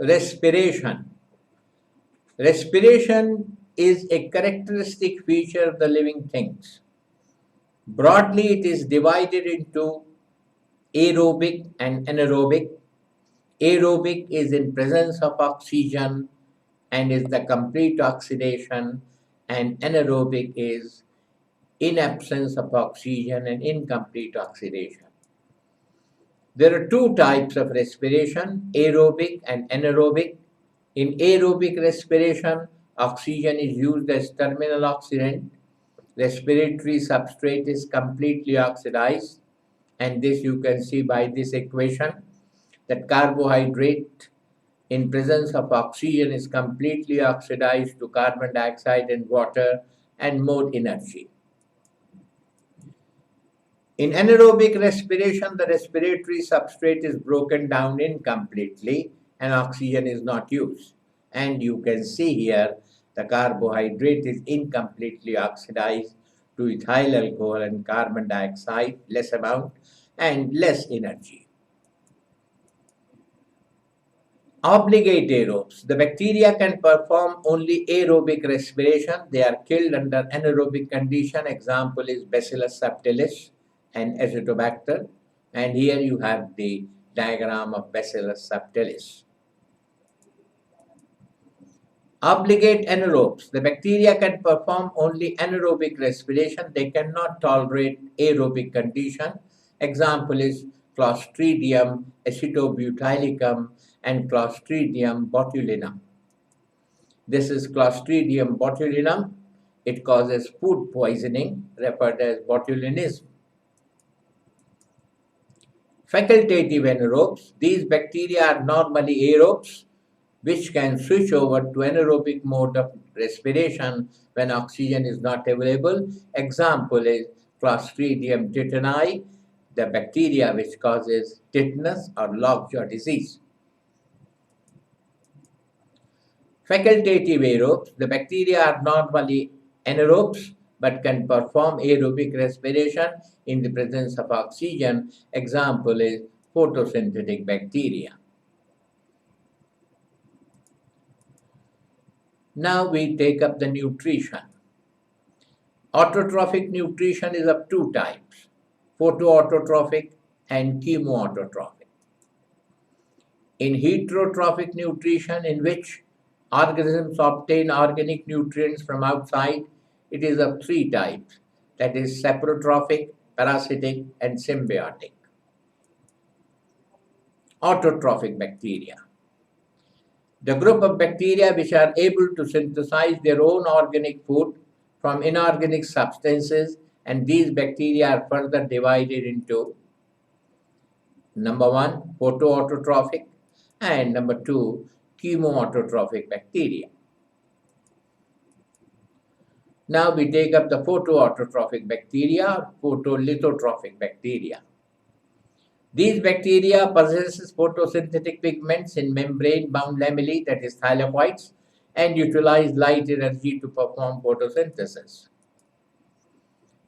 Respiration. Respiration is a characteristic feature of the living things. Broadly, it is divided into aerobic and anaerobic. Aerobic is in presence of oxygen and is the complete oxidation, and anaerobic is in absence of oxygen and incomplete oxidation. There are two types of respiration, aerobic and anaerobic. In aerobic respiration, oxygen is used as terminal oxidant. Respiratory substrate is completely oxidized, and this you can see by this equation that carbohydrate in presence of oxygen is completely oxidized to carbon dioxide and water and more energy. In anaerobic respiration, the respiratory substrate is broken down incompletely and oxygen is not used. And you can see here the carbohydrate is incompletely oxidized to ethyl alcohol and carbon dioxide, less amount and less energy. Obligate aerobes. The bacteria can perform only aerobic respiration. They are killed under anaerobic condition. Example is Bacillus subtilis and Azotobacter. And here you have the diagram of Bacillus subtilis. Obligate anaerobes. The bacteria can perform only anaerobic respiration. They cannot tolerate aerobic condition. Example is Clostridium acetobutylicum and Clostridium botulinum. This is Clostridium botulinum. It causes food poisoning, referred as botulinism. Facultative anaerobes. These bacteria are normally aerobes, which can switch over to anaerobic mode of respiration when oxygen is not available. Example is Clostridium tetani, the bacteria which causes tetanus or lockjaw disease. Facultative aerobes. The bacteria are normally anaerobes but can perform aerobic respiration in the presence of oxygen. Example is photosynthetic bacteria. Now we take up the nutrition. Autotrophic nutrition is of two types, photoautotrophic and chemoautotrophic. In heterotrophic nutrition, in which organisms obtain organic nutrients from outside, it is of three types, that is saprotrophic, parasitic and symbiotic. Autotrophic bacteria. The group of bacteria which are able to synthesize their own organic food from inorganic substances, and these bacteria are further divided into number one, photoautotrophic, and number two, chemoautotrophic bacteria. Now we take up the photoautotrophic bacteria, photolithotrophic bacteria. These bacteria possesses photosynthetic pigments in membrane-bound lamellae, that is thylakoids, and utilize light energy to perform photosynthesis.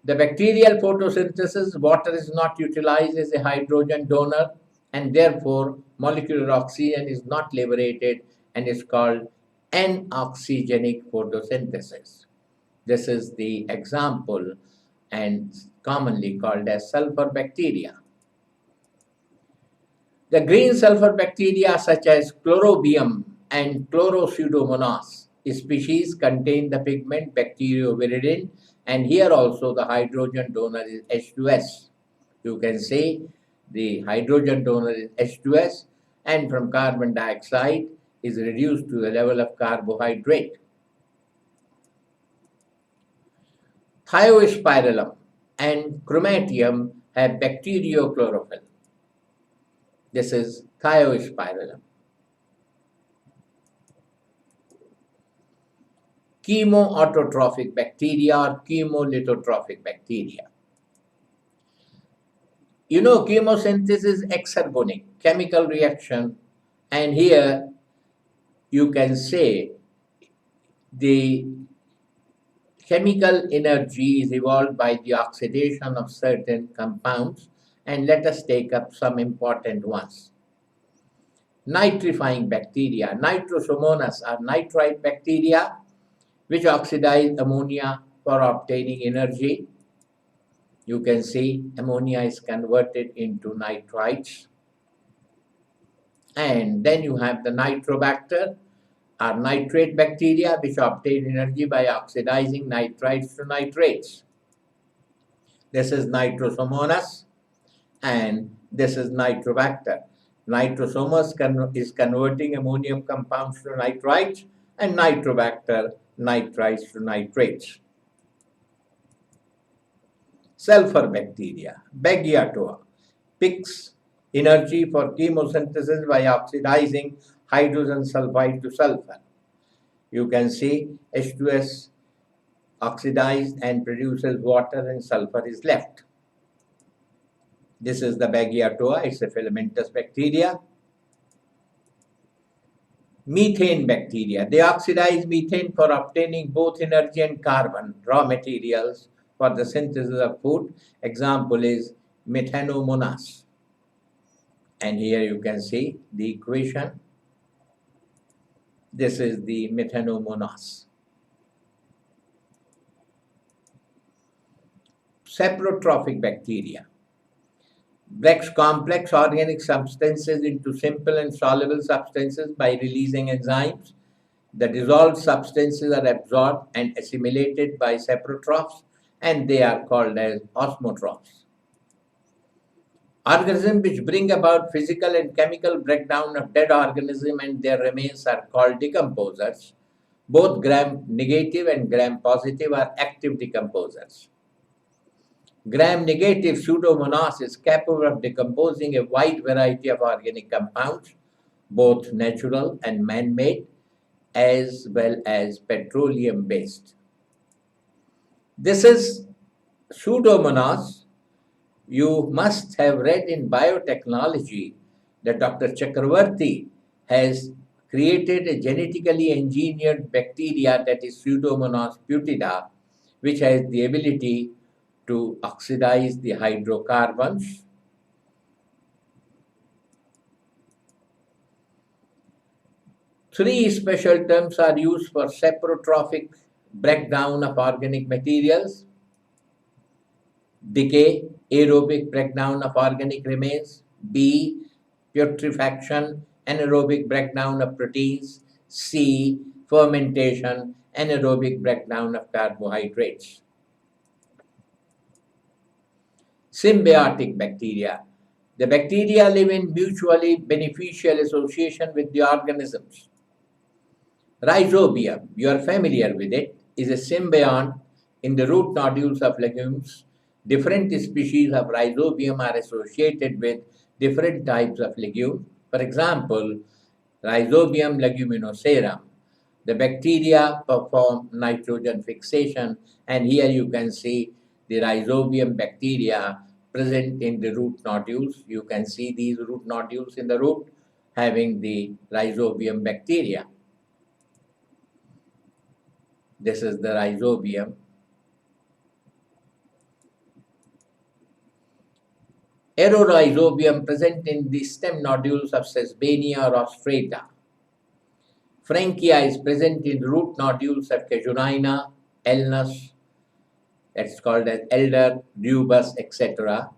The bacterial photosynthesis, water is not utilized as a hydrogen donor, and therefore molecular oxygen is not liberated and is called anoxygenic photosynthesis. This is the example and commonly called as sulfur bacteria. The green sulfur bacteria such as Chlorobium and Chloroseudomonas species contain the pigment bacterioviridin, and here also the hydrogen donor is H2S. You can say the hydrogen donor is H2S, and from carbon dioxide is reduced to the level of carbohydrate. Thiospirillum and Chromatium have bacteriochlorophyll. This is Thiospirillum. Chemoautotrophic bacteria or chemolithotrophic bacteria. You know, chemosynthesis is exergonic, chemical reaction, and here you can say the chemical energy is evolved by the oxidation of certain compounds, and let us take up some important ones. Nitrifying bacteria. Nitrosomonas are nitrite bacteria which oxidize ammonia for obtaining energy. You can see ammonia is converted into nitrites. And then you have the nitrobacter, or nitrate bacteria, which obtain energy by oxidizing nitrites to nitrates. This is Nitrosomonas, and this is Nitrobacter. Nitrosomonas is converting ammonium compounds to nitrites, and Nitrobacter nitrites to nitrates. Sulfur bacteria, Beggiatoa, picks energy for chemosynthesis by oxidizing hydrogen sulfide to sulfur. You can see H2S oxidized and produces water, and sulfur is left. This is the Beggiatoa, it's a filamentous bacteria. Methane bacteria, they oxidize methane for obtaining both energy and carbon, raw materials for the synthesis of food. Example is Methanomonas. And here you can see the equation. This is the Methanomonas. Saprotrophic bacteria breaks complex organic substances into simple and soluble substances by releasing enzymes. The dissolved substances are absorbed and assimilated by saprotrophs, and they are called as osmotrophs. Organisms which bring about physical and chemical breakdown of dead organism and their remains are called decomposers. Both gram-negative and gram-positive are active decomposers. Gram-negative Pseudomonas is capable of decomposing a wide variety of organic compounds, both natural and man-made, as well as petroleum-based. This is Pseudomonas. You must have read in biotechnology that Dr. Chakravarti has created a genetically engineered bacteria, that is Pseudomonas putida, which has the ability to oxidize the hydrocarbons. Three special terms are used for saprotrophic breakdown of organic materials: decay, aerobic breakdown of organic remains; B, putrefaction, anaerobic breakdown of proteins; C, fermentation, anaerobic breakdown of carbohydrates. Symbiotic bacteria. The bacteria live in mutually beneficial association with the organisms. Rhizobium, you are familiar with it, is a symbiont in the root nodules of legumes. Different species of rhizobium are associated with different types of legume. For example, Rhizobium leguminosarum. The bacteria perform nitrogen fixation, and here you can see the rhizobium bacteria present in the root nodules. You can see these root nodules in the root having the rhizobium bacteria. This is the rhizobium. Aerorhizobium present in the stem nodules of Sesbania or Ostrata. Frankia is present in root nodules of Casuarina, Elnus, that's called as elder, rubus, etc.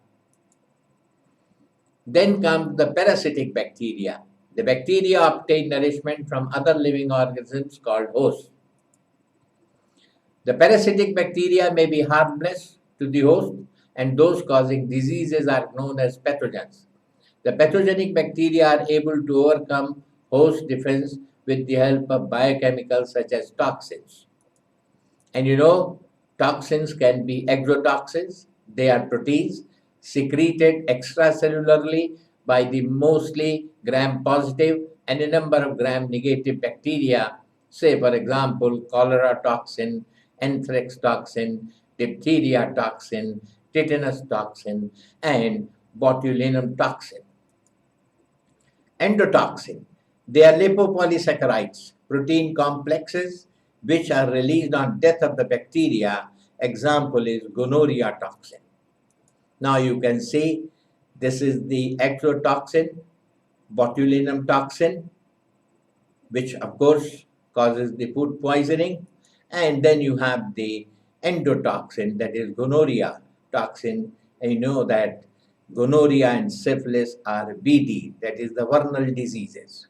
Then comes the parasitic bacteria. The bacteria obtain nourishment from other living organisms called hosts. The parasitic bacteria may be harmless to the host, and those causing diseases are known as pathogens. The pathogenic bacteria are able to overcome host defense with the help of biochemicals such as toxins. And you know, toxins can be exotoxins. They are proteins secreted extracellularly by the mostly gram-positive and a number of gram-negative bacteria. Say, for example, cholera toxin, anthrax toxin, diphtheria toxin, tetanus toxin, and botulinum toxin. Endotoxin. They are lipopolysaccharides, protein complexes which are released on death of the bacteria. Example is gonorrhea toxin. Now you can see this is the exotoxin. botulinum toxin, which of course causes the food poisoning, and then you have the endotoxin, that is gonorrhea toxin, and you know that gonorrhea and syphilis are VD, that is the vernal diseases.